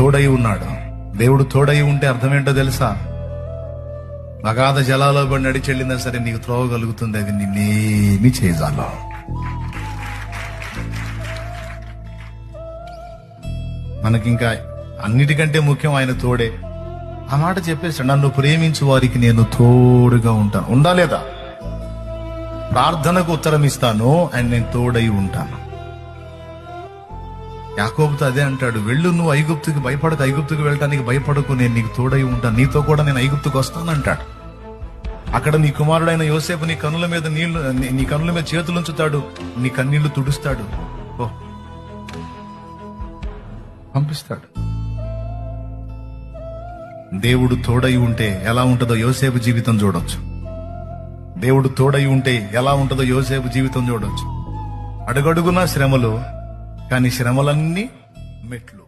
తోడై ఉన్నాడు. దేవుడు తోడై ఉంటే అర్థం ఏంటో తెలుసా? అగాధ జలాలో పడి నడిచి వెళ్ళినా సరే నీకు త్రోవ కలుగుతుంది. అది నిన్నేమి చేయజాలో. మనకింకా అన్నిటికంటే ముఖ్యం ఆయన తోడే. ఆ మాట చెప్పేసాడు, నన్ను ప్రేమించు వారికి నేను తోడుగా ఉంటాను. ఉందా లేదా? ప్రార్థనకు ఉత్తరం ఇస్తాను అండ్ నేను తోడై ఉంటాను. యాకోబుతో అదే అంటాడు, వెళ్ళు, నువ్వు ఐగుప్తుకి భయపడకు, ఐగుప్తుకి వెళ్ళటానికి భయపడకు, నేను నీకు తోడై ఉంటాను, నీతో కూడా నేను ఐగుప్తుకు వస్తాను అంటాడు. అక్కడ నీ కుమారుడైన యోసేపు నీ కన్నుల మీద నీ కన్నుల మీద చేతులు ఉంచుతాడు, నీ కన్నీళ్లు తుడుస్తాడు, పంపిస్తాడు. దేవుడు తోడై ఉంటే ఎలా ఉంటుందో యోసేపు జీవితం చూడొచ్చు. దేవుడు తోడై ఉంటే ఎలా ఉంటుందో యోసేపు జీవితం చూడొచ్చు. అడుగడుగునా శ్రమలు, కానీ శ్రమలన్నీ మెట్లు.